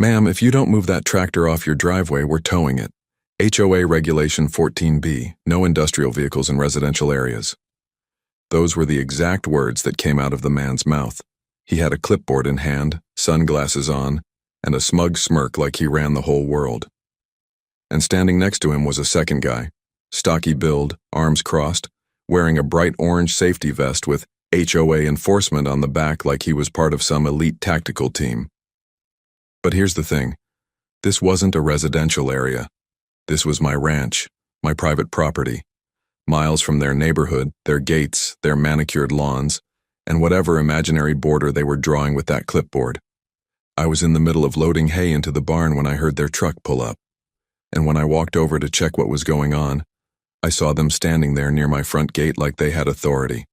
"Ma'am, if you don't move that tractor off your driveway, we're towing it. HOA Regulation 14B, no industrial vehicles in residential areas." Those were the exact words that came out of the man's mouth. He had a clipboard in hand, sunglasses on, and a smug smirk like he ran the whole world. And standing next to him was a second guy, stocky build, arms crossed, wearing a bright orange safety vest with HOA enforcement on the back like he was part of some elite tactical team. But here's the thing. This wasn't a residential area. This was my ranch, my private property, miles from their neighborhood, their gates, their manicured lawns, and whatever imaginary border they were drawing with that clipboard. I was in the middle of loading hay into the barn when I heard their truck pull up, and when I walked over to check what was going on, I saw them standing there near my front gate like they had authority.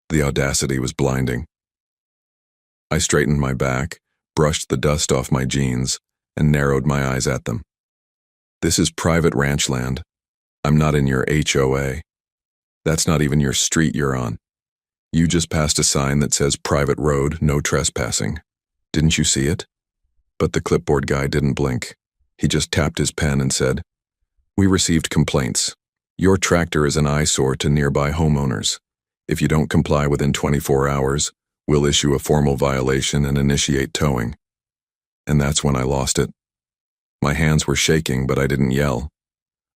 The audacity was blinding. I straightened my back, brushed the dust off my jeans, and narrowed my eyes at them. This is private ranch land. I'm not in your HOA. That's not even your street you're on. You just passed a sign that says private road, no trespassing. Didn't you see it? But the clipboard guy didn't blink. He just tapped his pen and said, "We received complaints. Your tractor is an eyesore to nearby homeowners. If you don't comply within 24 hours, we'll issue a formal violation and initiate towing." And that's when I lost it. My hands were shaking, but I didn't yell.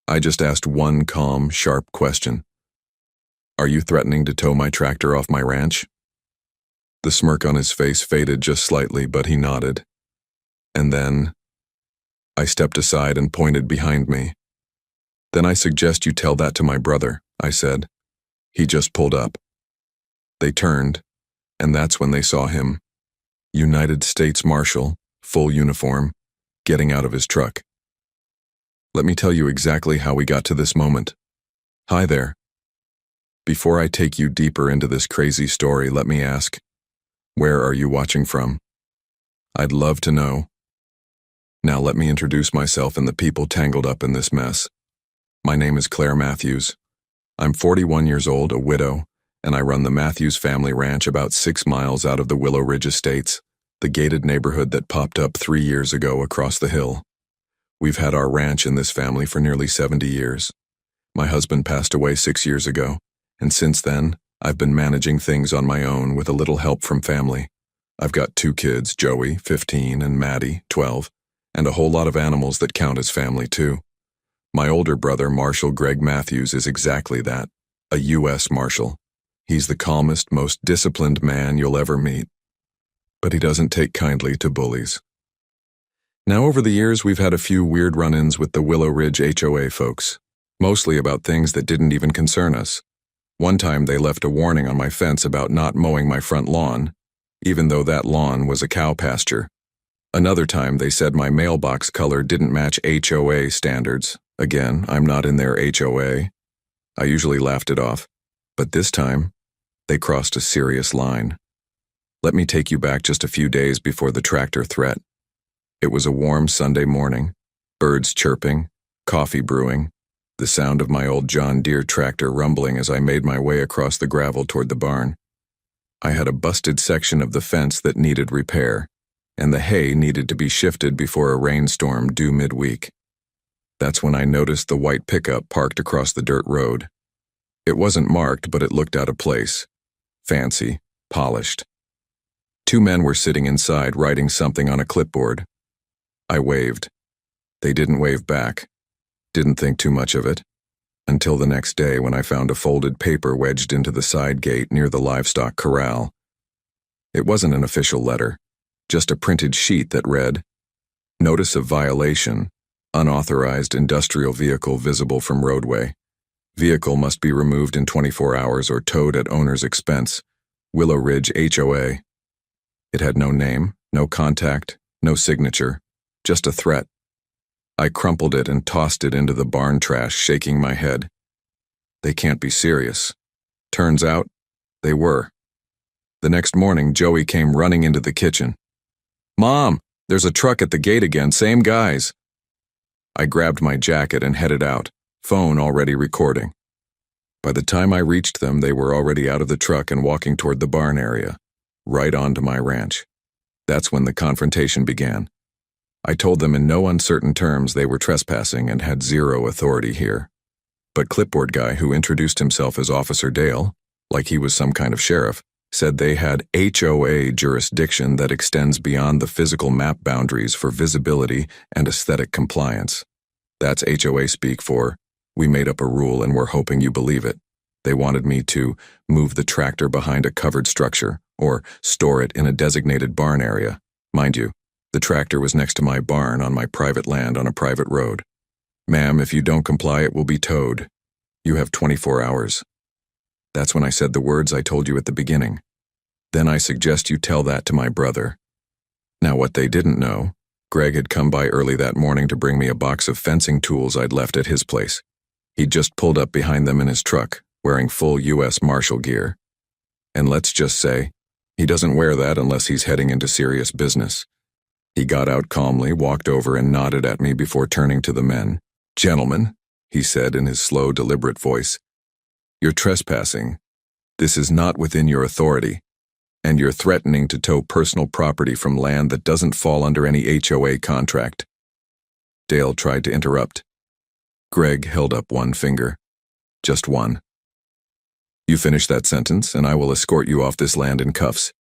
I just asked one calm, sharp question. "Are you threatening to tow my tractor off my ranch?" The smirk on his face faded just slightly, but he nodded. And then I stepped aside and pointed behind me. "Then I suggest you tell that to my brother," I said. "He just pulled up." They turned, and that's when they saw him. United States Marshal, full uniform, getting out of his truck. Let me tell you exactly how we got to this moment. Hi there. Before I take you deeper into this crazy story, let me ask, where are you watching from? I'd love to know. Now let me introduce myself and the people tangled up in this mess. My name is Claire Matthews. I'm 41 years old, a widow, and I run the Matthews family ranch about 6 miles out of the Willow Ridge Estates, the gated neighborhood that popped up 3 years ago across the hill. We've had our ranch in this family for nearly 70 years. My husband passed away 6 years ago, and since then, I've been managing things on my own with a little help from family. I've got 2 kids, Joey, 15, and Maddie, 12, and a whole lot of animals that count as family too. My older brother, Marshal Greg Matthews, is exactly that, a U.S. Marshal. He's the calmest, most disciplined man you'll ever meet. But he doesn't take kindly to bullies. Now, over the years, we've had a few weird run-ins with the Willow Ridge HOA folks, mostly about things that didn't even concern us. One time they left a warning on my fence about not mowing my front lawn, even though that lawn was a cow pasture. Another time they said my mailbox color didn't match HOA standards. Again, I'm not in their HOA. I usually laughed it off, but this time, they crossed a serious line. Let me take you back just a few days before the tractor threat. It was a warm Sunday morning, birds chirping, coffee brewing, the sound of my old John Deere tractor rumbling as I made my way across the gravel toward the barn. I had a busted section of the fence that needed repair, and the hay needed to be shifted before a rainstorm due midweek. That's when I noticed the white pickup parked across the dirt road. It wasn't marked, but it looked out of place. Fancy, polished. 2 men were sitting inside writing something on a clipboard. I waved. They didn't wave back. Didn't think too much of it. Until the next day when I found a folded paper wedged into the side gate near the livestock corral. It wasn't an official letter, just a printed sheet that read, "Notice of violation. Unauthorized industrial vehicle visible from roadway. Vehicle must be removed in 24 hours or towed at owner's expense. Willow Ridge HOA." It had no name, no contact, no signature, just a threat. I crumpled it and tossed it into the barn trash, shaking my head. They can't be serious. Turns out, they were. The next morning, Joey came running into the kitchen. "Mom, there's a truck at the gate again, same guys." I grabbed my jacket and headed out, phone already recording. By the time I reached them, they were already out of the truck and walking toward the barn area, right onto my ranch. That's when the confrontation began. I told them in no uncertain terms they were trespassing and had zero authority here. But clipboard guy who introduced himself as Officer Dale, like he was some kind of sheriff, said they had HOA jurisdiction that extends beyond the physical map boundaries for visibility and aesthetic compliance. That's HOA speak for, we made up a rule and we're hoping you believe it. They wanted me to move the tractor behind a covered structure or store it in a designated barn area. Mind you, the tractor was next to my barn on my private land on a private road. Ma'am, if you don't comply, it will be towed. You have 24 hours. That's when I said the words I told you at the beginning. Then I suggest you tell that to my brother. Now what they didn't know, Greg had come by early that morning to bring me a box of fencing tools I'd left at his place. He'd just pulled up behind them in his truck, wearing full U.S. Marshal gear. And let's just say, he doesn't wear that unless he's heading into serious business. He got out calmly, walked over and nodded at me before turning to the men. Gentlemen, he said in his slow, deliberate voice, you're trespassing. This is not within your authority, and you're threatening to tow personal property from land that doesn't fall under any HOA contract. Dale tried to interrupt. Greg held up one finger. Just one. You finish that sentence, and I will escort you off this land in cuffs.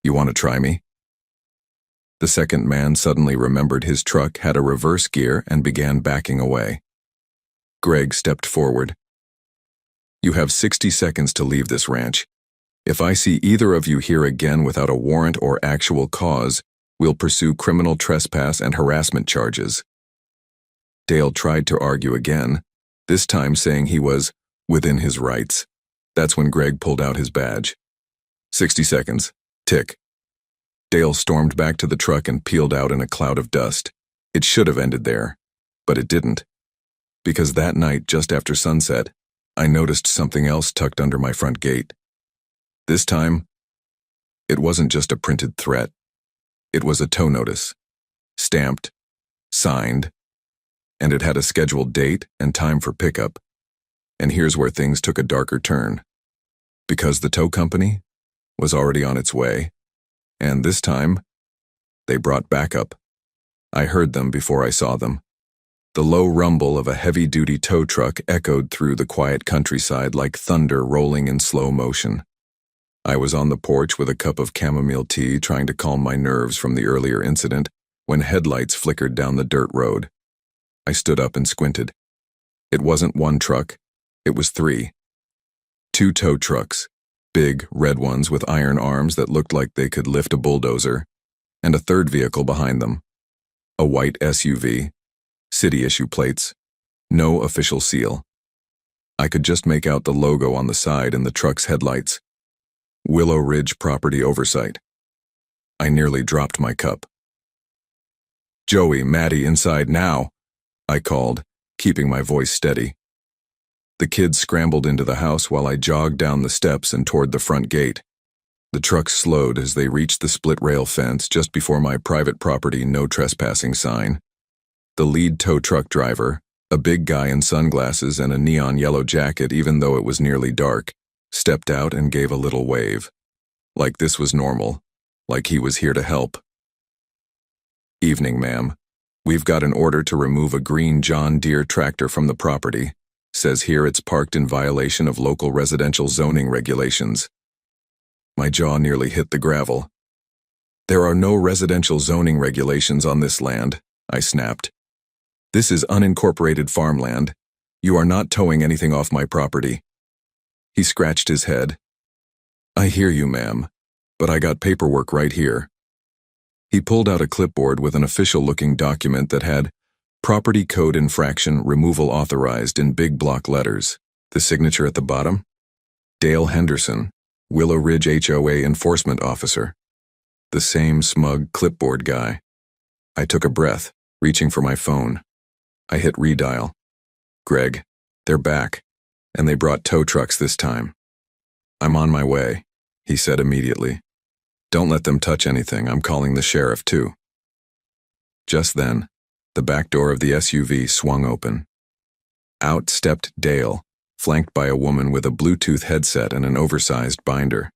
You want to try me? The second man suddenly remembered his truck had a reverse gear and began backing away. Greg stepped forward. You have 60 seconds to leave this ranch. If I see either of you here again without a warrant or actual cause, we'll pursue criminal trespass and harassment charges. Dale tried to argue again, this time saying he was within his rights. That's when Greg pulled out his badge. 60 seconds. Tick. Dale stormed back to the truck and peeled out in a cloud of dust. It should have ended there, but it didn't. Because that night, just after sunset, I noticed something else tucked under my front gate. This time, it wasn't just a printed threat. It was a tow notice, stamped, signed, and it had a scheduled date and time for pickup. And here's where things took a darker turn. Because the tow company was already on its way, and this time, they brought backup. I heard them before I saw them. The low rumble of a heavy-duty tow truck echoed through the quiet countryside like thunder rolling in slow motion. I was on the porch with a cup of chamomile tea trying to calm my nerves from the earlier incident when headlights flickered down the dirt road. I stood up and squinted. It wasn't one truck, it was three. Two tow trucks, big, red ones with iron arms that looked like they could lift a bulldozer, and a third vehicle behind them. A white SUV. City-issue plates. No official seal. I could just make out the logo on the side in the truck's headlights. Willow Ridge Property Oversight. I nearly dropped my cup. Joey, Maddie, inside now, I called, keeping my voice steady. The kids scrambled into the house while I jogged down the steps and toward the front gate. The truck slowed as they reached the split-rail fence just before my private property no trespassing sign. The lead tow truck driver, a big guy in sunglasses and a neon yellow jacket even though it was nearly dark, stepped out and gave a little wave. Like this was normal, like he was here to help. Evening, ma'am. We've got an order to remove a green John Deere tractor from the property. Says here it's parked in violation of local residential zoning regulations. My jaw nearly hit the gravel. There are no residential zoning regulations on this land, I snapped. This is unincorporated farmland. You are not towing anything off my property. He scratched his head. I hear you, ma'am, but I got paperwork right here. He pulled out a clipboard with an official-looking document that had Property Code Infraction Removal Authorized in big block letters. The signature at the bottom? Dale Henderson, Willow Ridge HOA Enforcement Officer. The same smug clipboard guy. I took a breath, reaching for my phone. I hit redial. Greg, they're back, and they brought tow trucks this time. I'm on my way, he said immediately. Don't let them touch anything, I'm calling the sheriff too. Just then, the back door of the SUV swung open. Out stepped Dale, flanked by a woman with a Bluetooth headset and an oversized binder.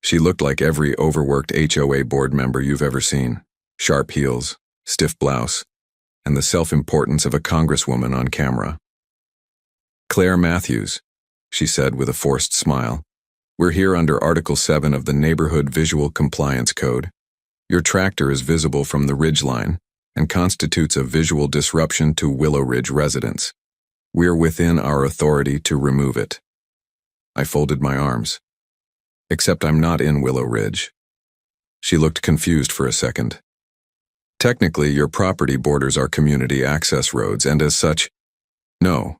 She looked like every overworked HOA board member you've ever seen. Sharp heels, stiff blouse, and the self-importance of a congresswoman on camera. "Claire Matthews," she said with a forced smile. "We're here under Article 7 of the Neighborhood Visual Compliance Code. Your tractor is visible from the ridgeline and constitutes a visual disruption to Willow Ridge residents. We're within our authority to remove it." I folded my arms. "Except I'm not in Willow Ridge." She looked confused for a second. "Technically, your property borders our community access roads, and as such, no,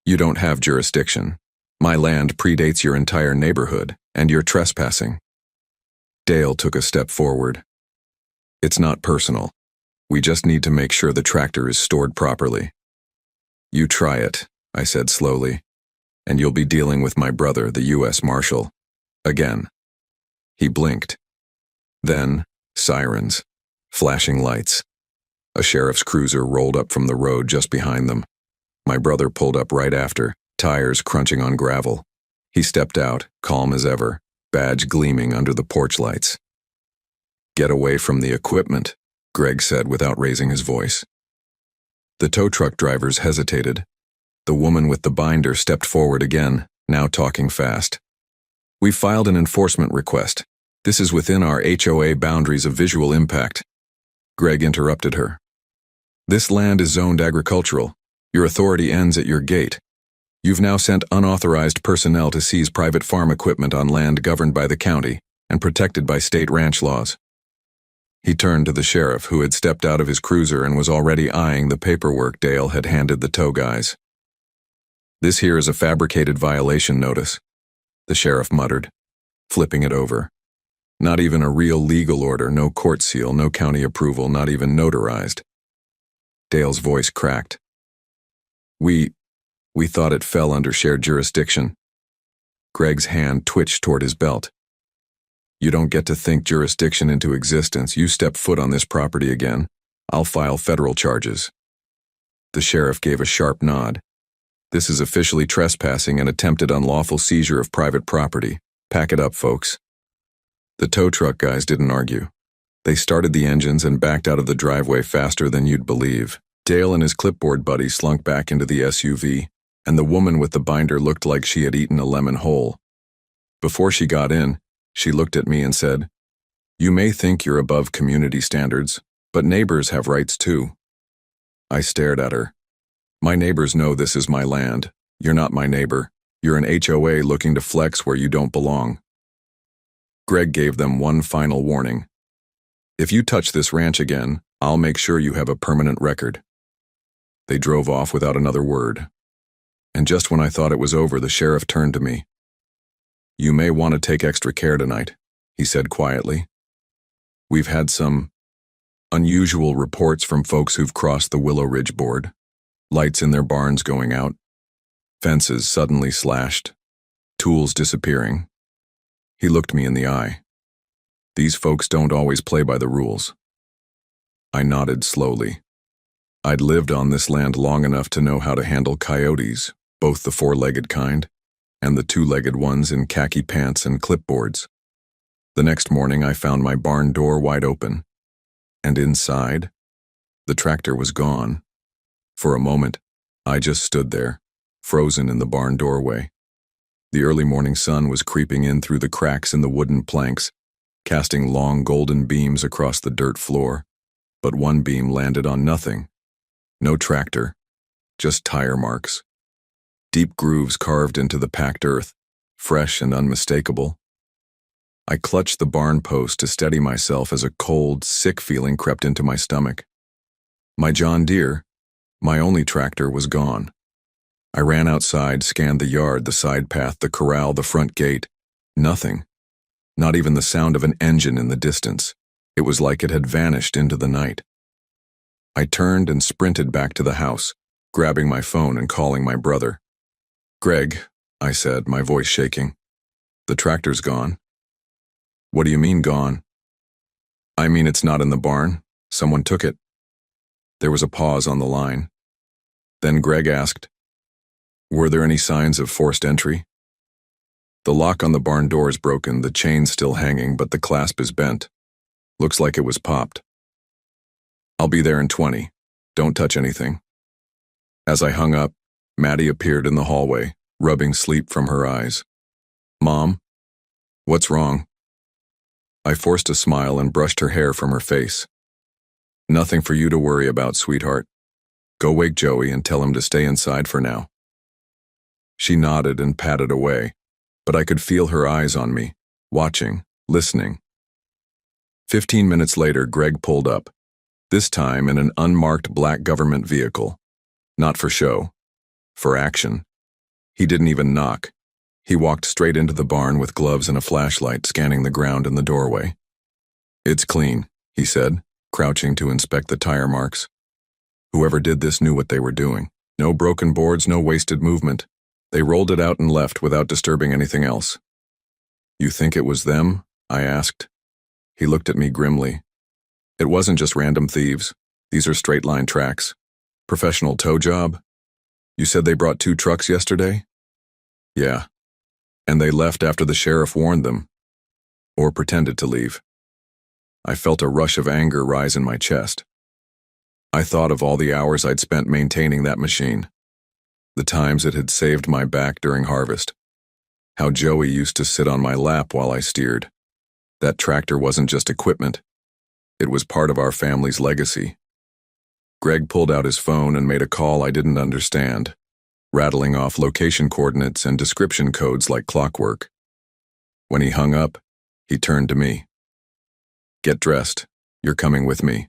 you don't have jurisdiction. My land predates your entire neighborhood, and you're trespassing." Dale took a step forward. "It's not personal. We just need to make sure the tractor is stored properly." "You try it," I said slowly, "and you'll be dealing with my brother, the U.S. Marshal. Again." He blinked. Then, sirens, flashing lights. A sheriff's cruiser rolled up from the road just behind them. My brother pulled up right after, tires crunching on gravel. He stepped out, calm as ever, badge gleaming under the porch lights. "Get away from the equipment," Greg said without raising his voice. The tow truck drivers hesitated. The woman with the binder stepped forward again, now talking fast. "We filed an enforcement request. This is within our HOA boundaries of visual impact." Greg interrupted her. "This land is zoned agricultural. Your authority ends at your gate. You've now sent unauthorized personnel to seize private farm equipment on land governed by the county and protected by state ranch laws." He turned to the sheriff, who had stepped out of his cruiser and was already eyeing the paperwork Dale had handed the tow guys. "This here is a fabricated violation notice," the sheriff muttered, flipping it over. "Not even a real legal order, no court seal, no county approval, not even notarized." Dale's voice cracked. We thought it fell under shared jurisdiction." Greg's hand twitched toward his belt. "You don't get to think jurisdiction into existence. You step foot on this property again, I'll file federal charges." The sheriff gave a sharp nod. "This is officially trespassing and attempted unlawful seizure of private property. Pack it up, folks." The tow truck guys didn't argue. They started the engines and backed out of the driveway faster than you'd believe. Dale and his clipboard buddy slunk back into the SUV, and the woman with the binder looked like she had eaten a lemon whole. Before she got in, she looked at me and said, "You may think you're above community standards, but neighbors have rights too." I stared at her. "My neighbors know this is my land. You're not my neighbor. You're an HOA looking to flex where you don't belong." Greg gave them one final warning. "If you touch this ranch again, I'll make sure you have a permanent record." They drove off without another word. And just when I thought it was over, the sheriff turned to me. "You may want to take extra care tonight," he said quietly. "We've had some unusual reports from folks who've crossed the Willow Ridge board. Lights in their barns going out, fences suddenly slashed, tools disappearing." He looked me in the eye. "These folks don't always play by the rules." I nodded slowly. I'd lived on this land long enough to know how to handle coyotes, both the four-legged kind and the two-legged ones in khaki pants and clipboards. The next morning I found my barn door wide open, and inside, the tractor was gone. For a moment, I just stood there, frozen in the barn doorway. The early morning sun was creeping in through the cracks in the wooden planks, casting long golden beams across the dirt floor, but one beam landed on nothing. No tractor, just tire marks. Deep grooves carved into the packed earth, fresh and unmistakable. I clutched the barn post to steady myself as a cold, sick feeling crept into my stomach. My John Deere, my only tractor, was gone. I ran outside, scanned the yard, the side path, the corral, the front gate. Nothing. Not even the sound of an engine in the distance. It was like it had vanished into the night. I turned and sprinted back to the house, grabbing my phone and calling my brother. "Greg," I said, my voice shaking. "The tractor's gone." "What do you mean gone?" "I mean it's not in the barn. Someone took it." There was a pause on the line. Then Greg asked, "Were there any signs of forced entry?" "The lock on the barn door is broken, the chain's still hanging, but the clasp is bent. Looks like it was popped." I'll be there in 20. Don't touch anything. As I hung up, Maddie appeared in the hallway, rubbing sleep from her eyes. Mom? What's wrong? I forced a smile and brushed her hair from her face. Nothing for you to worry about, sweetheart. Go wake Joey and tell him to stay inside for now. She nodded and patted away, but I could feel her eyes on me, watching, listening. 15 minutes later, Greg pulled up, this time in an unmarked black government vehicle. Not for show, for action. He didn't even knock. He walked straight into the barn with gloves and a flashlight, scanning the ground in the doorway. It's clean, he said, crouching to inspect the tire marks. Whoever did this knew what they were doing. No broken boards, no wasted movement. They rolled it out and left without disturbing anything else. You think it was them? I asked. He looked at me grimly. It wasn't just random thieves. These are straight-line tracks. Professional tow job? You said they brought 2 trucks yesterday? Yeah. And they left after the sheriff warned them. Or pretended to leave. I felt a rush of anger rise in my chest. I thought of all the hours I'd spent maintaining that machine. The times it had saved my back during harvest. How Joey used to sit on my lap while I steered. That tractor wasn't just equipment. It was part of our family's legacy. Greg pulled out his phone and made a call I didn't understand, rattling off location coordinates and description codes like clockwork. When he hung up, he turned to me. Get dressed. You're coming with me.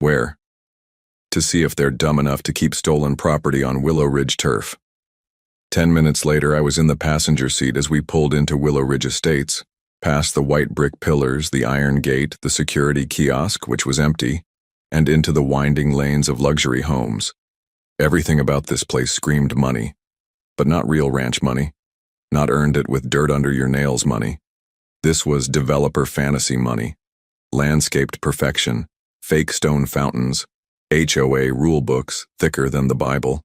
Where? To see if they're dumb enough to keep stolen property on Willow Ridge turf. 10 minutes later, I was in the passenger seat as we pulled into Willow Ridge Estates, past the white brick pillars, the iron gate, the security kiosk, which was empty, and into the winding lanes of luxury homes. Everything about this place screamed money, but not real ranch money, not earned it with dirt under your nails money. This was developer fantasy money, landscaped perfection, fake stone fountains, HOA rule books thicker than the Bible.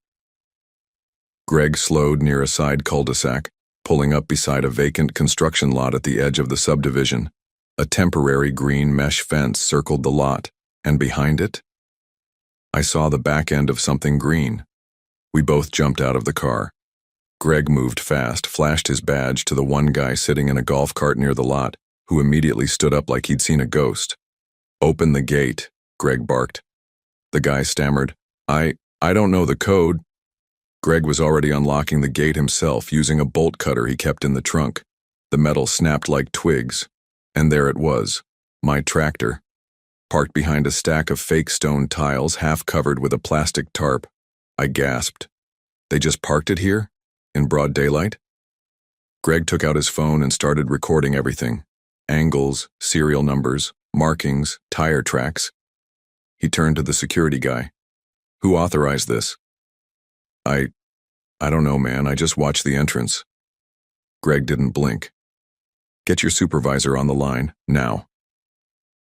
Greg slowed near a side cul-de-sac, pulling up beside a vacant construction lot at the edge of the subdivision. A temporary green mesh fence circled the lot, and behind it, I saw the back end of something green. We both jumped out of the car. Greg moved fast, flashed his badge to the one guy sitting in a golf cart near the lot, who immediately stood up like he'd seen a ghost. Open the gate, Greg barked. The guy stammered, I don't know the code. Greg was already unlocking the gate himself using a bolt cutter he kept in the trunk. The metal snapped like twigs, and there it was, my tractor, parked behind a stack of fake stone tiles half covered with a plastic tarp. I gasped. They just parked it here? In broad daylight? Greg took out his phone and started recording everything. Angles, serial numbers, markings, tire tracks. He turned to the security guy. Who authorized this? I don't know, man. I just watched the entrance. Greg didn't blink. Get your supervisor on the line, now.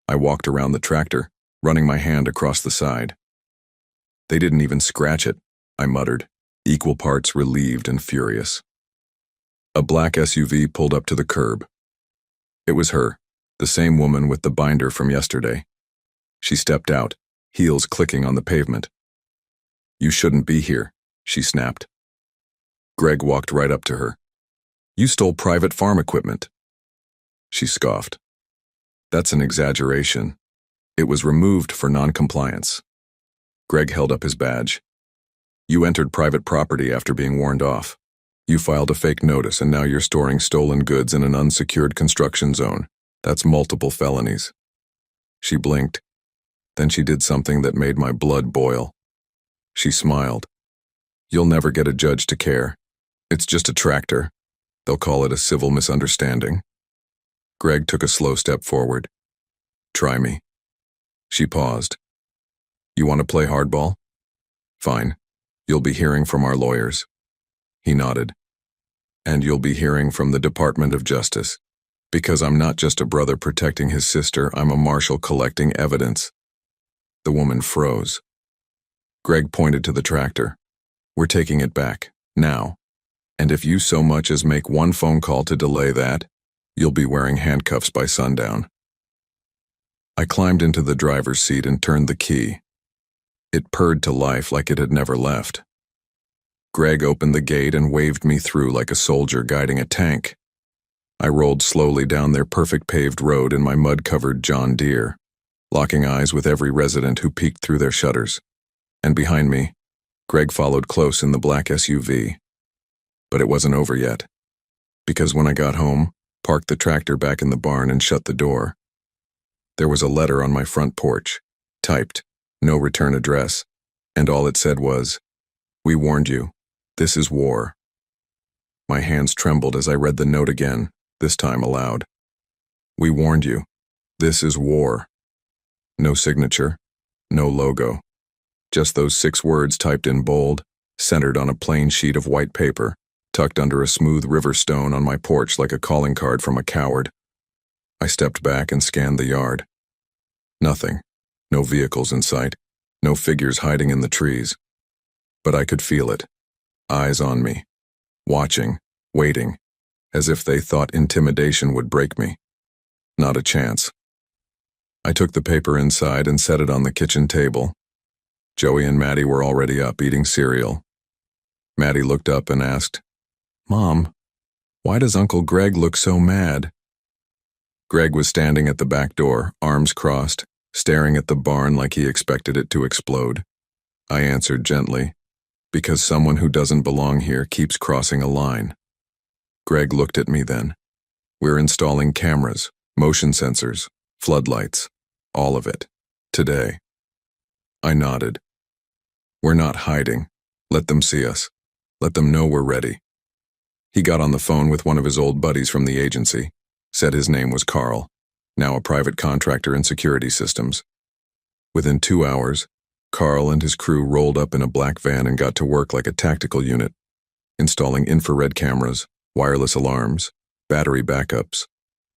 I walked around the tractor, running my hand across the side. They didn't even scratch it, I muttered, equal parts relieved and furious. A black SUV pulled up to the curb. It was her, the same woman with the binder from yesterday. She stepped out, heels clicking on the pavement. You shouldn't be here, she snapped. Greg walked right up to her. You stole private farm equipment. She scoffed. That's an exaggeration. It was removed for non-compliance. Greg held up his badge. You entered private property after being warned off. You filed a fake notice and now you're storing stolen goods in an unsecured construction zone. That's multiple felonies. She blinked. Then she did something that made my blood boil. She smiled. You'll never get a judge to care. It's just a tractor. They'll call it a civil misunderstanding. Greg took a slow step forward. Try me. She paused. You want to play hardball? Fine. You'll be hearing from our lawyers. He nodded. And you'll be hearing from the Department of Justice. Because I'm not just a brother protecting his sister, I'm a marshal collecting evidence. The woman froze. Greg pointed to the tractor. We're taking it back, now. And if you so much as make one phone call to delay that, you'll be wearing handcuffs by sundown. I climbed into the driver's seat and turned the key. It purred to life like it had never left. Greg opened the gate and waved me through like a soldier guiding a tank. I rolled slowly down their perfect paved road in my mud-covered John Deere, locking eyes with every resident who peeked through their shutters. And behind me, Greg followed close in the black SUV. But it wasn't over yet, because when I got home, parked the tractor back in the barn and shut the door, there was a letter on my front porch, typed, no return address, and all it said was, "We warned you, this is war." My hands trembled as I read the note again, this time aloud. "We warned you, this is war." No signature, no logo, just those 6 words typed in bold, centered on a plain sheet of white paper, tucked under a smooth river stone on my porch like a calling card from a coward. I stepped back and scanned the yard. Nothing. No vehicles in sight. No figures hiding in the trees. But I could feel it. Eyes on me. Watching. Waiting. As if they thought intimidation would break me. Not a chance. I took the paper inside and set it on the kitchen table. Joey and Maddie were already up eating cereal. Maddie looked up and asked, "Mom, why does Uncle Greg look so mad?" Greg was standing at the back door, arms crossed, staring at the barn like he expected it to explode. I answered gently, "Because someone who doesn't belong here keeps crossing a line." Greg looked at me then. "We're installing cameras, motion sensors, floodlights, all of it, today." I nodded. "We're not hiding. Let them see us. Let them know we're ready." He got on the phone with one of his old buddies from the agency, said his name was Carl, now a private contractor in security systems. Within 2 hours, Carl and his crew rolled up in a black van and got to work like a tactical unit, installing infrared cameras, wireless alarms, battery backups.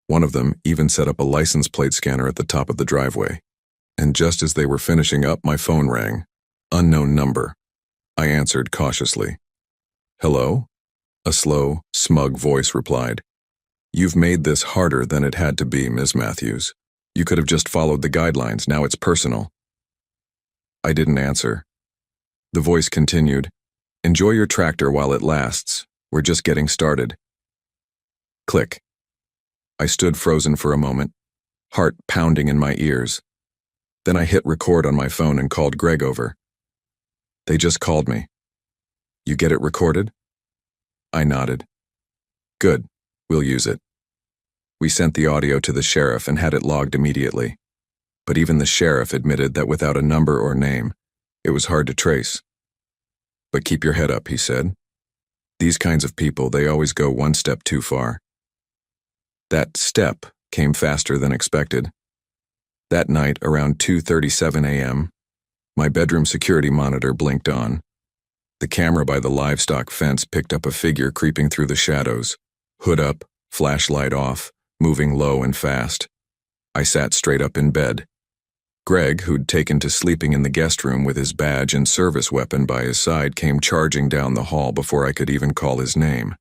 One of them even set up a license plate scanner at the top of the driveway. And just as they were finishing up, my phone rang. Unknown number. I answered cautiously. "Hello?" A slow, smug voice replied. "You've made this harder than it had to be, Ms. Matthews. You could have just followed the guidelines, now it's personal." I didn't answer. The voice continued, "Enjoy your tractor while it lasts. We're just getting started." Click. I stood frozen for a moment, heart pounding in my ears. Then I hit record on my phone and called Greg over. "They just called me. You get it recorded?" I nodded. "Good, we'll use it." We sent the audio to the sheriff and had it logged immediately. But even the sheriff admitted that without a number or name, it was hard to trace. "But keep your head up," he said. "These kinds of people, they always go one step too far." That step came faster than expected. That night, around 2:37 a.m., my bedroom security monitor blinked on. The camera by the livestock fence picked up a figure creeping through the shadows, hood up, flashlight off, moving low and fast. I sat straight up in bed. Greg, who'd taken to sleeping in the guest room with his badge and service weapon by his side, came charging down the hall before I could even call his name.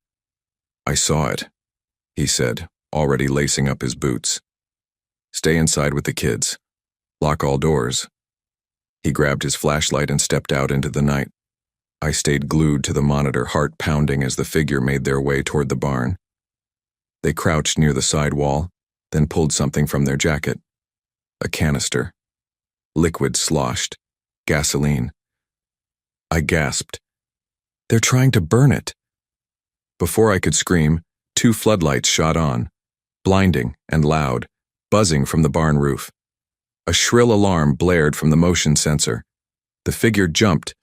"I saw it," he said, already lacing up his boots. "Stay inside with the kids. Lock all doors." He grabbed his flashlight and stepped out into the night. I stayed glued to the monitor, heart pounding as the figure made their way toward the barn. They crouched near the side wall, then pulled something from their jacket. A canister. Liquid sloshed. Gasoline. I gasped. "They're trying to burn it." Before I could scream, 2 floodlights shot on, blinding and loud, buzzing from the barn roof. A shrill alarm blared from the motion sensor. The figure jumped,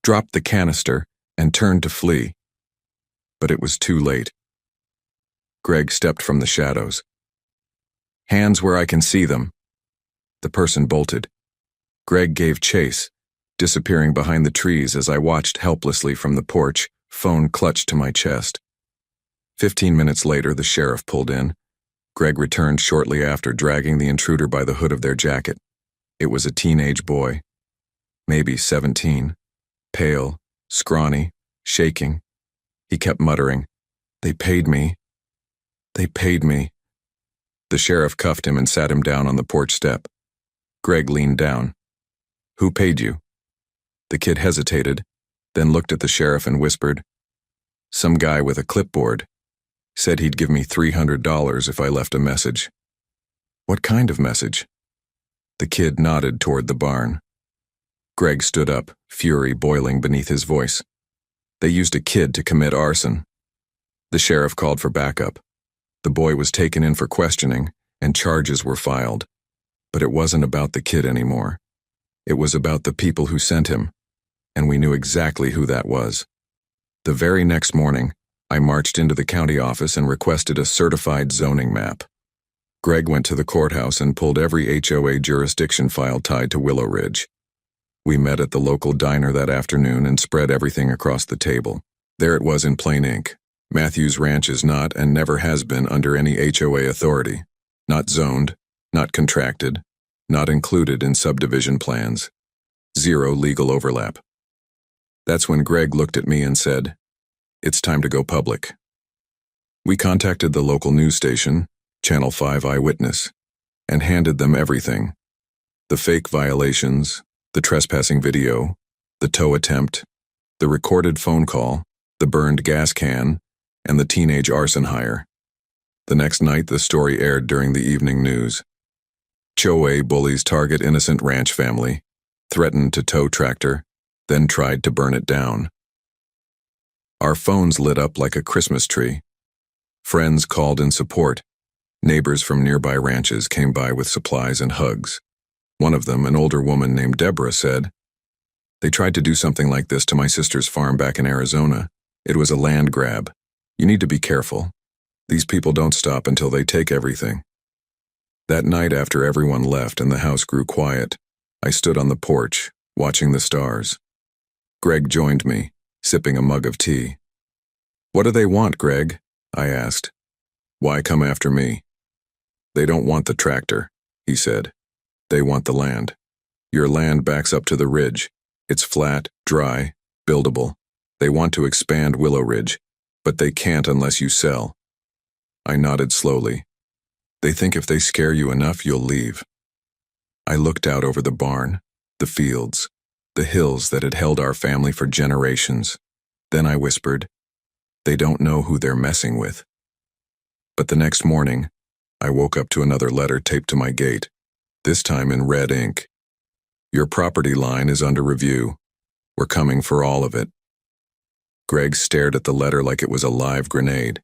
dropped the canister, and turned to flee. But it was too late. Greg stepped from the shadows. "Hands where I can see them." The person bolted. Greg gave chase, disappearing behind the trees as I watched helplessly from the porch, phone clutched to my chest. 15 minutes later, the sheriff pulled in. Greg returned shortly after, dragging the intruder by the hood of their jacket. It was a teenage boy, maybe 17, pale, scrawny, shaking. He kept muttering, "They paid me. They paid me." The sheriff cuffed him and sat him down on the porch step. Greg leaned down. Who paid you? The kid hesitated, then looked at the sheriff and whispered, Some guy with a clipboard. Said he'd give me $300 if I left a message. What kind of message? The kid nodded toward the barn. Greg stood up, fury boiling beneath his voice. They used a kid to commit arson. The sheriff called for backup. The boy was taken in for questioning, and charges were filed. But it wasn't about the kid anymore. It was about the people who sent him, and we knew exactly who that was. The very next morning, I marched into the county office and requested a certified zoning map. Greg went to the courthouse and pulled every HOA jurisdiction file tied to Willow Ridge. We met at the local diner that afternoon and spread everything across the table. There it was in plain ink. Matthews Ranch is not and never has been under any HOA authority. Not zoned, not contracted, not included in subdivision plans. Zero legal overlap. That's when Greg looked at me and said, It's time to go public. We contacted the local news station, Channel 5 Eyewitness, and handed them everything. The fake violations, the trespassing video, the tow attempt, the recorded phone call, the burned gas can, and the teenage arson hire. The next night, the story aired during the evening news. HOA bullies target innocent ranch family, threatened to tow tractor, then tried to burn it down. Our phones lit up like a Christmas tree. Friends called in support. Neighbors from nearby ranches came by with supplies and hugs. One of them, an older woman named Deborah, said, They tried to do something like this to my sister's farm back in Arizona. It was a land grab. You need to be careful. These people don't stop until they take everything. That night, after everyone left and the house grew quiet, I stood on the porch, watching the stars. Greg joined me, sipping a mug of tea. What do they want, Greg? I asked. Why come after me? They don't want the tractor, he said. They want the land. Your land backs up to the ridge. It's flat, dry, buildable. They want to expand Willow Ridge, but they can't unless you sell. I nodded slowly. They think if they scare you enough, you'll leave. I looked out over the barn, the fields, the hills that had held our family for generations. Then I whispered, They don't know who they're messing with. But the next morning, I woke up to another letter taped to my gate, this time in red ink. Your property line is under review. We're coming for all of it. Greg stared at the letter like it was a live grenade.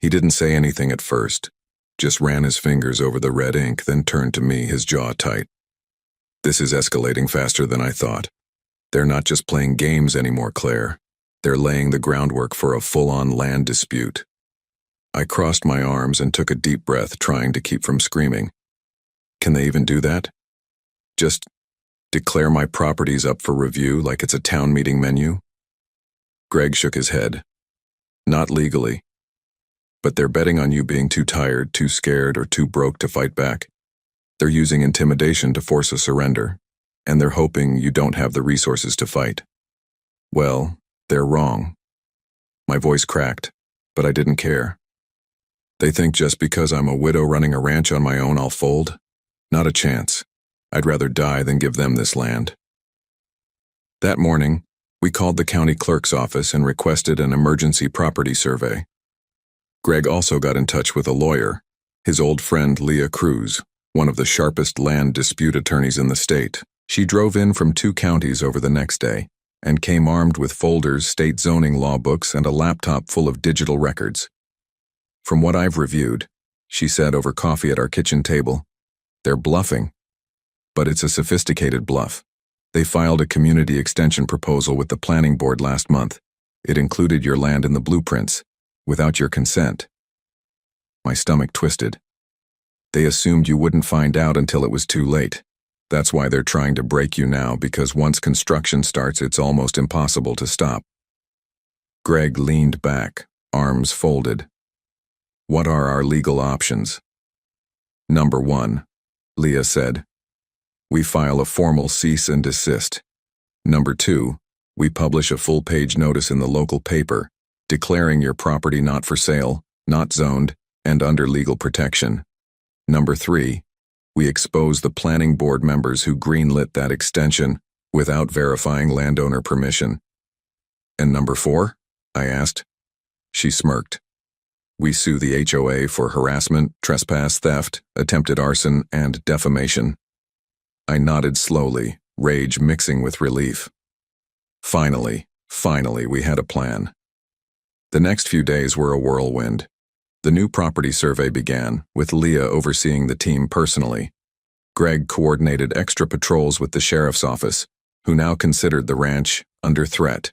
He didn't say anything at first, just ran his fingers over the red ink, then turned to me, his jaw tight. This is escalating faster than I thought. They're not just playing games anymore, Claire. They're laying the groundwork for a full-on land dispute. I crossed my arms and took a deep breath, trying to keep from screaming. Can they even do that? Just declare my properties up for review like it's a town meeting menu? Greg shook his head. Not legally. But they're betting on you being too tired, too scared, or too broke to fight back. They're using intimidation to force a surrender, and they're hoping you don't have the resources to fight. Well, they're wrong. My voice cracked, but I didn't care. They think just because I'm a widow running a ranch on my own, I'll fold? Not a chance. I'd rather die than give them this land. That morning, we called the county clerk's office and requested an emergency property survey. Greg also got in touch with a lawyer, his old friend Leah Cruz, one of the sharpest land dispute attorneys in the state. She drove in from 2 counties over the next day and came armed with folders, state zoning law books, and a laptop full of digital records. From what I've reviewed, she said over coffee at our kitchen table, they're bluffing. But it's a sophisticated bluff. They filed a community extension proposal with the planning board last month. It included your land in the blueprints, without your consent. My stomach twisted. They assumed you wouldn't find out until it was too late. That's why they're trying to break you now, because once construction starts, it's almost impossible to stop. Greg leaned back, arms folded. What are our legal options? Number 1, Leah said. We file a formal cease and desist. Number 2, we publish a full-page notice in the local paper, declaring your property not for sale, not zoned, and under legal protection. Number 3, We exposed the planning board members who greenlit that extension without verifying landowner permission. And number 4? I asked. She smirked. We sue the HOA for harassment, trespass, theft, attempted arson, and defamation. I nodded slowly, rage mixing with relief. Finally, we had a plan. The next few days were a whirlwind. The new property survey began, with Leah overseeing the team personally. Greg coordinated extra patrols with the sheriff's office, who now considered the ranch under threat.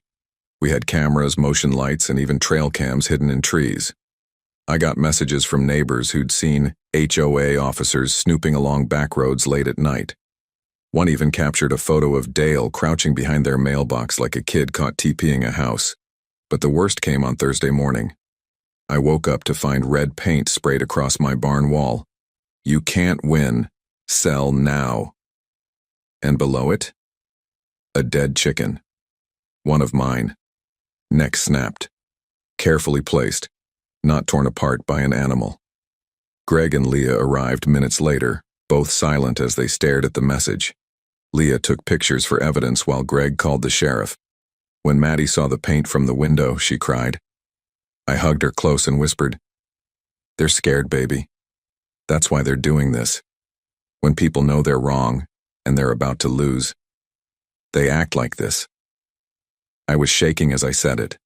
We had cameras, motion lights, and even trail cams hidden in trees. I got messages from neighbors who'd seen HOA officers snooping along back roads late at night. One even captured a photo of Dale crouching behind their mailbox like a kid caught TPing a house. But the worst came on Thursday morning. I woke up to find red paint sprayed across my barn wall. You can't win. Sell now. And below it? A dead chicken. One of mine. Neck snapped. Carefully placed, not torn apart by an animal. Greg and Leah arrived minutes later, both silent as they stared at the message. Leah took pictures for evidence while Greg called the sheriff. When Maddie saw the paint from the window, she cried. I hugged her close and whispered, "They're scared, baby. That's why they're doing this. When people know they're wrong and they're about to lose, they act like this." I was shaking as I said it.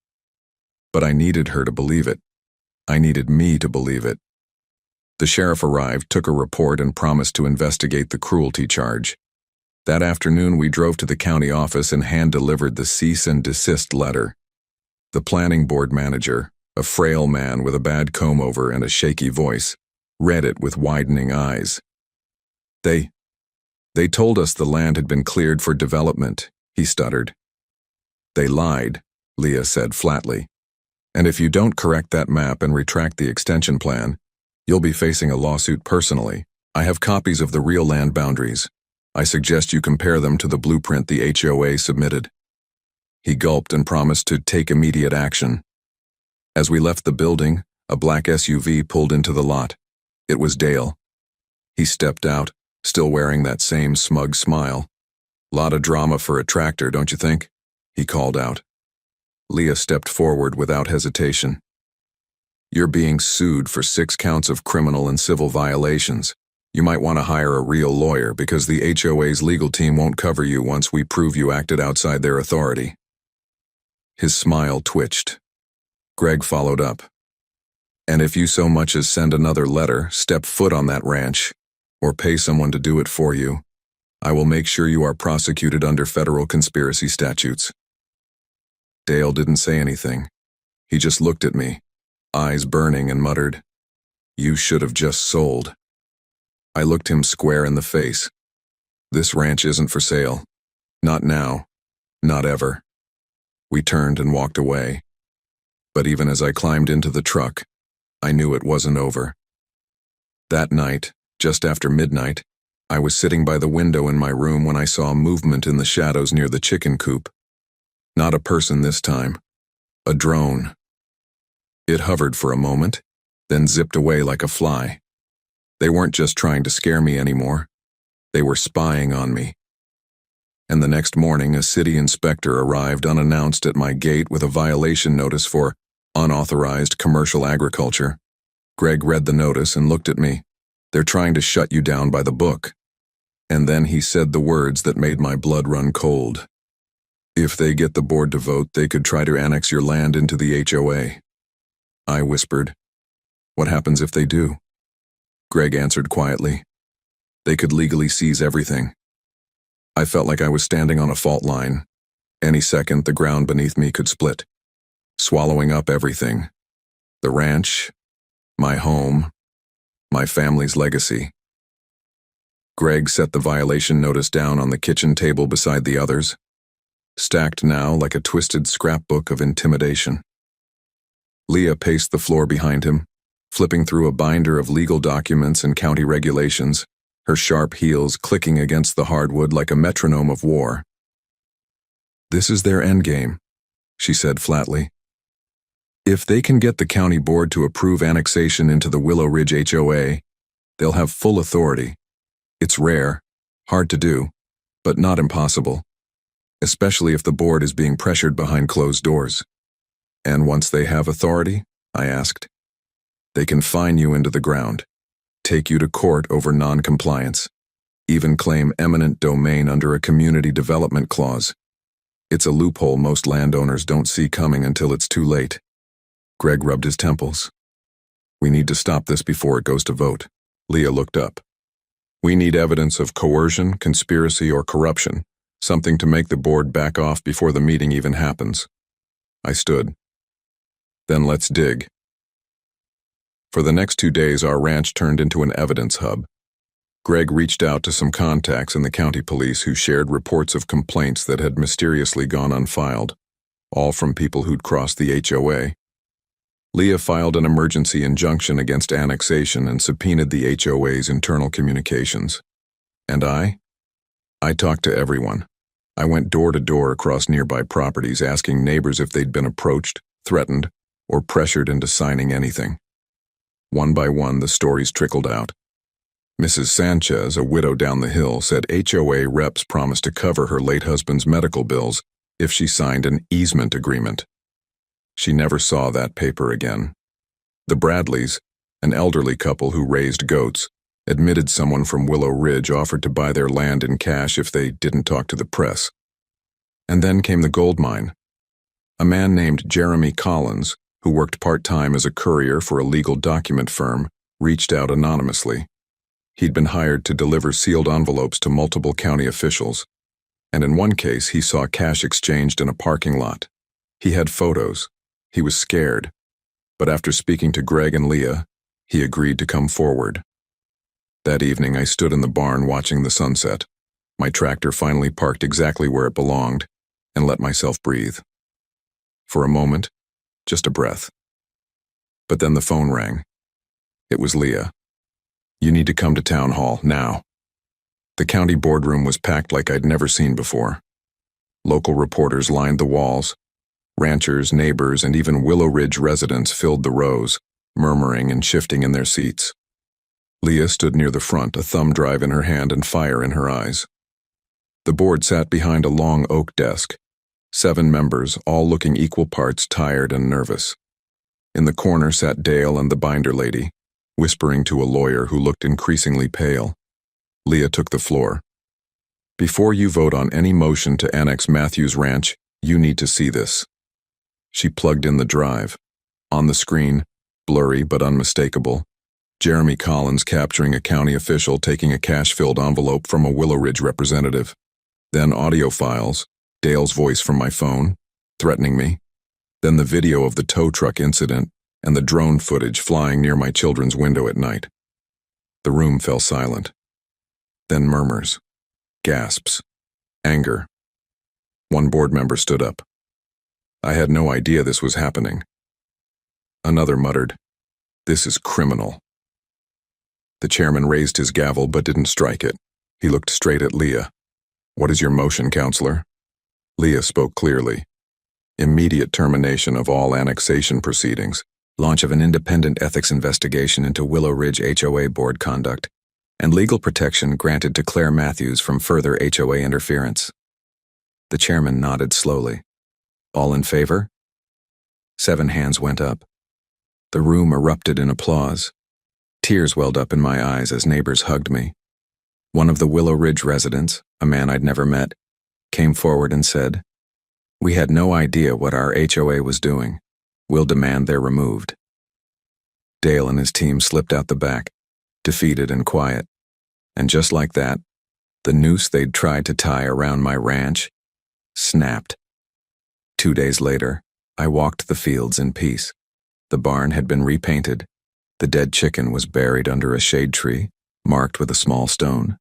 But I needed her to believe it. I needed me to believe it. The sheriff arrived, took a report, and promised to investigate the cruelty charge. That afternoon, we drove to the county office and hand-delivered the cease and desist letter. The planning board manager, a frail man with a bad comb-over and a shaky voice, read it with widening eyes. They told us the land had been cleared for development," he stuttered. "They lied," Leah said flatly. "And if you don't correct that map and retract the extension plan, you'll be facing a lawsuit personally. I have copies of the real land boundaries. I suggest you compare them to the blueprint the HOA submitted." He gulped and promised to take immediate action. As we left the building, a black SUV pulled into the lot. It was Dale. He stepped out, still wearing that same smug smile. "Lot of drama for a tractor, don't you think?" he called out. Leah stepped forward without hesitation. "You're being sued for 6 counts of criminal and civil violations. You might want to hire a real lawyer because the HOA's legal team won't cover you once we prove you acted outside their authority." His smile twitched. Greg followed up. "And if you so much as send another letter, step foot on that ranch, or pay someone to do it for you, I will make sure you are prosecuted under federal conspiracy statutes." Dale didn't say anything. He just looked at me, eyes burning, and muttered, "You should have just sold." I looked him square in the face. "This ranch isn't for sale. Not now. Not ever." We turned and walked away. But even as I climbed into the truck, I knew it wasn't over. That night, just after midnight, I was sitting by the window in my room when I saw movement in the shadows near the chicken coop. Not a person this time. A drone. It hovered for a moment, then zipped away like a fly. They weren't just trying to scare me anymore. They were spying on me. And the next morning, a city inspector arrived unannounced at my gate with a violation notice for unauthorized commercial agriculture. Greg read the notice and looked at me. "They're trying to shut you down by the book." And then he said the words that made my blood run cold. "If they get the board to vote, they could try to annex your land into the HOA." I whispered, "What happens if they do?" Greg answered quietly, "They could legally seize everything." I felt like I was standing on a fault line. Any second, the ground beneath me could split, swallowing up everything. The ranch, my home, my family's legacy. Greg set the violation notice down on the kitchen table beside the others, stacked now like a twisted scrapbook of intimidation. Leah paced the floor behind him, flipping through a binder of legal documents and county regulations, her sharp heels clicking against the hardwood like a metronome of war. "This is their endgame," she said flatly. "If they can get the county board to approve annexation into the Willow Ridge HOA, they'll have full authority. It's rare, hard to do, but not impossible, especially if the board is being pressured behind closed doors. And once they have authority, I asked, they can fine you into the ground, take you to court over non-compliance, even claim eminent domain under a community development clause. It's a loophole most landowners don't see coming until it's too late. Greg rubbed his temples. We need to stop this before it goes to vote. Leah looked up. We need evidence of coercion, conspiracy, or corruption, something to make the board back off before the meeting even happens. I stood. Then let's dig. For the next 2 days, our ranch turned into an evidence hub. Greg reached out to some contacts in the county police who shared reports of complaints that had mysteriously gone unfiled, all from people who'd crossed the HOA. Leah filed an emergency injunction against annexation and subpoenaed the HOA's internal communications. And I talked to everyone. I went door to door across nearby properties asking neighbors if they'd been approached, threatened, or pressured into signing anything. One by one, the stories trickled out. Mrs. Sanchez, a widow down the hill, said HOA reps promised to cover her late husband's medical bills if she signed an easement agreement. She never saw that paper again. The Bradleys, an elderly couple who raised goats, admitted someone from Willow Ridge offered to buy their land in cash if they didn't talk to the press. And then came the gold mine. A man named Jeremy Collins, who worked part-time as a courier for a legal document firm, reached out anonymously. He'd been hired to deliver sealed envelopes to multiple county officials, and in one case he saw cash exchanged in a parking lot. He had photos. He was scared, but after speaking to Greg and Leah, he agreed to come forward. That evening I stood in the barn watching the sunset. My tractor finally parked exactly where it belonged, and let myself breathe. For a moment, just a breath. But then the phone rang. It was Leah. You need to come to town hall, now. The county boardroom was packed like I'd never seen before. Local reporters lined the walls. Ranchers, neighbors, and even Willow Ridge residents filled the rows, murmuring and shifting in their seats. Leah stood near the front, a thumb drive in her hand and fire in her eyes. The board sat behind a long oak desk. 7 members, all looking equal parts tired and nervous. In the corner sat Dale and the binder lady, whispering to a lawyer who looked increasingly pale. Leah took the floor. Before you vote on any motion to annex Matthews Ranch, you need to see this. She plugged in the drive. On the screen, blurry but unmistakable, Jeremy Collins capturing a county official taking a cash-filled envelope from a Willow Ridge representative. Then audio files, Dale's voice from my phone, threatening me. Then the video of the tow truck incident and the drone footage flying near my children's window at night. The room fell silent. Then murmurs, gasps, anger. One board member stood up. I had no idea this was happening. Another muttered, "This is criminal." The chairman raised his gavel but didn't strike it. He looked straight at Leah. What is your motion, counselor? Leah spoke clearly. Immediate termination of all annexation proceedings, launch of an independent ethics investigation into Willow Ridge HOA board conduct, and legal protection granted to Claire Matthews from further HOA interference. The chairman nodded slowly. All in favor? 7 hands went up. The room erupted in applause. Tears welled up in my eyes as neighbors hugged me. One of the Willow Ridge residents, a man I'd never met, came forward and said, "We had no idea what our HOA was doing. We'll demand they're removed." Dale and his team slipped out the back, defeated and quiet. And just like that, the noose they'd tried to tie around my ranch snapped. 2 days later, I walked the fields in peace. The barn had been repainted. The dead chicken was buried under a shade tree, marked with a small stone.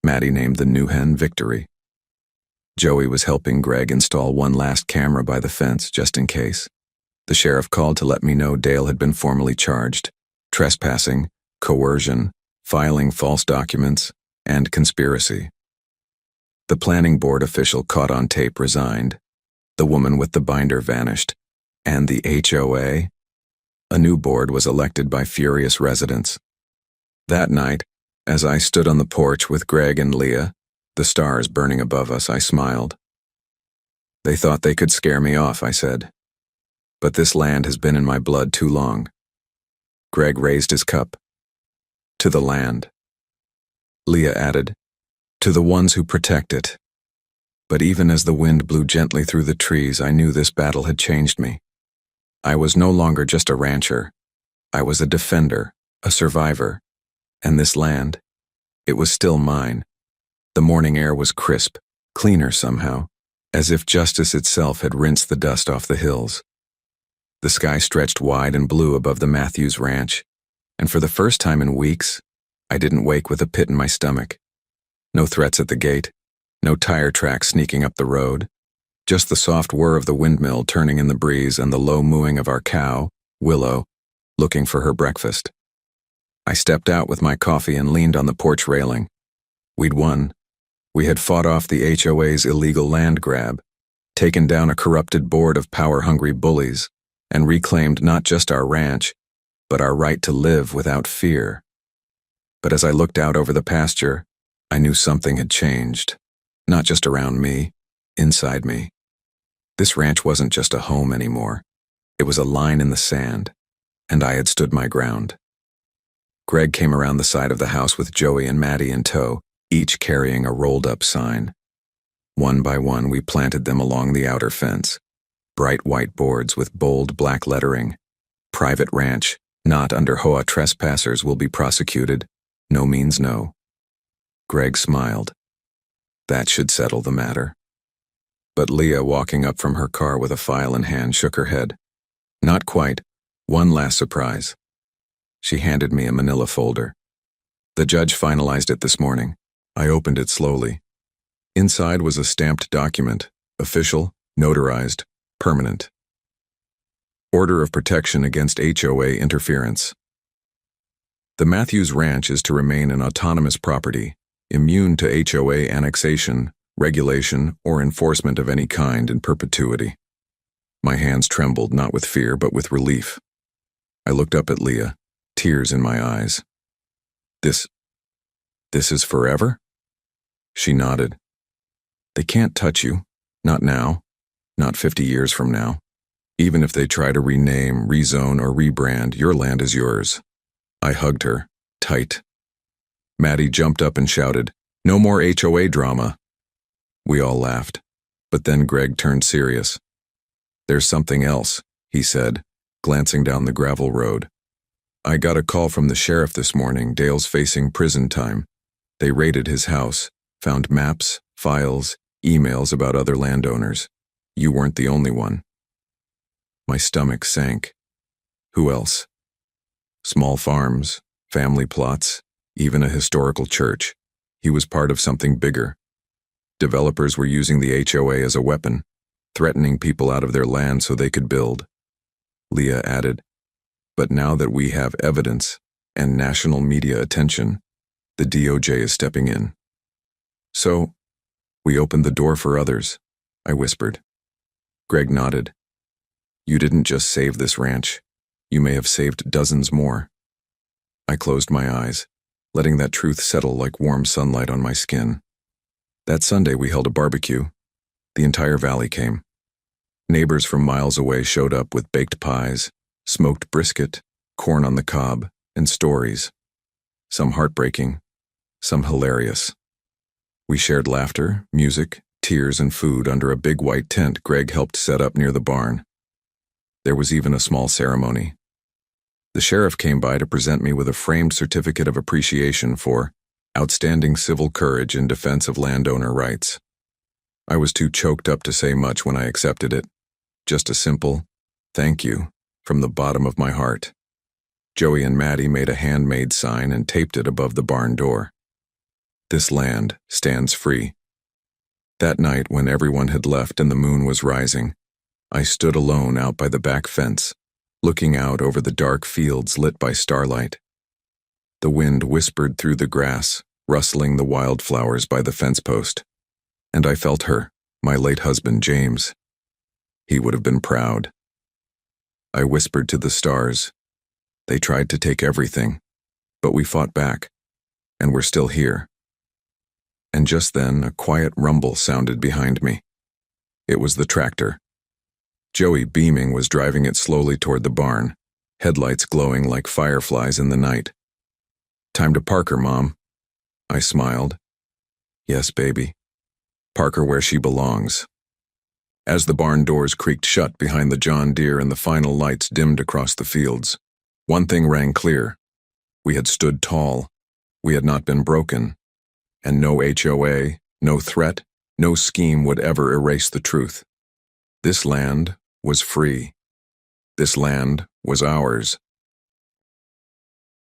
Maddie named the new hen Victory. Joey was helping Greg install one last camera by the fence, just in case. The sheriff called to let me know Dale had been formally charged: trespassing, coercion, filing false documents, and conspiracy. The planning board official caught on tape resigned. The woman with the binder vanished. And the HOA? A new board was elected by furious residents. That night, As I stood on the porch with Greg and Leah, the stars burning above us, I smiled. They thought they could scare me off, I said. But this land has been in my blood too long. Greg raised his cup. To the land. Leah added, to the ones who protect it. But even as the wind blew gently through the trees, I knew this battle had changed me. I was no longer just a rancher. I was a defender, a survivor. And this land, it was still mine. The morning air was crisp, cleaner somehow, as if justice itself had rinsed the dust off the hills. The sky stretched wide and blue above the Matthews Ranch, and for the first time in weeks, I didn't wake with a pit in my stomach. No threats at the gate, no tire tracks sneaking up the road, just the soft whir of the windmill turning in the breeze and the low mooing of our cow, Willow, looking for her breakfast. I stepped out with my coffee and leaned on the porch railing. We'd won. We had fought off the HOA's illegal land grab, taken down a corrupted board of power-hungry bullies, and reclaimed not just our ranch, but our right to live without fear. But as I looked out over the pasture, I knew something had changed, not just around me, inside me. This ranch wasn't just a home anymore. It was a line in the sand, and I had stood my ground. Greg came around the side of the house with Joey and Maddie in tow, each carrying a rolled-up sign. One by one, we planted them along the outer fence. Bright white boards with bold black lettering. Private ranch, not under HOA trespassers will be prosecuted. No means no. Greg smiled. That should settle the matter. But Leah, walking up from her car with a file in hand, shook her head. Not quite. One last surprise. She handed me a manila folder. The judge finalized it this morning. I opened it slowly. Inside was a stamped document, official, notarized, permanent. Order of Protection Against HOA Interference. The Matthews Ranch is to remain an autonomous property, immune to HOA annexation, regulation, or enforcement of any kind in perpetuity. My hands trembled, not with fear, but with relief. I looked up at Leah, tears in my eyes. This is forever? She nodded. They can't touch you. Not now. Not 50 years from now. Even if they try to rename, rezone, or rebrand, your land is yours. I hugged her, tight. Maddie jumped up and shouted, "No more HOA drama." We all laughed, but then Greg turned serious. "There's something else," he said, glancing down the gravel road. "I got a call from the sheriff this morning. Dale's facing prison time. They raided his house, found maps, files, emails about other landowners. You weren't the only one." My stomach sank. Who else? Small farms, family plots, even a historical church. He was part of something bigger. Developers were using the HOA as a weapon, threatening people out of their land so they could build. Leah added, "But now that we have evidence and national media attention, the DOJ is stepping in." "So, we opened the door for others," I whispered. Greg nodded. "You didn't just save this ranch. You may have saved dozens more." I closed my eyes, letting that truth settle like warm sunlight on my skin. That Sunday we held a barbecue. The entire valley came. Neighbors from miles away showed up with baked pies, smoked brisket, corn on the cob, and stories. Some heartbreaking, some hilarious. We shared laughter, music, tears, and food under a big white tent Greg helped set up near the barn. There was even a small ceremony. The sheriff came by to present me with a framed certificate of appreciation for outstanding civil courage in defense of landowner rights. I was too choked up to say much when I accepted it. Just a simple, "Thank you," from the bottom of my heart. Joey and Maddie made a handmade sign and taped it above the barn door. "This land stands free." That night, when everyone had left and the moon was rising, I stood alone out by the back fence, looking out over the dark fields lit by starlight. The wind whispered through the grass, rustling the wildflowers by the fence post. And I felt her, my late husband James. He would have been proud. I whispered to the stars. They tried to take everything, but we fought back. And we're still here. And just then, a quiet rumble sounded behind me. It was the tractor. Joey, beaming, was driving it slowly toward the barn, headlights glowing like fireflies in the night. "Time to park her, Mom." I smiled. "Yes, baby. Park her where she belongs." As the barn doors creaked shut behind the John Deere and the final lights dimmed across the fields, one thing rang clear. We had stood tall. We had not been broken. And no HOA, no threat, no scheme would ever erase the truth. This land was free. This land was ours.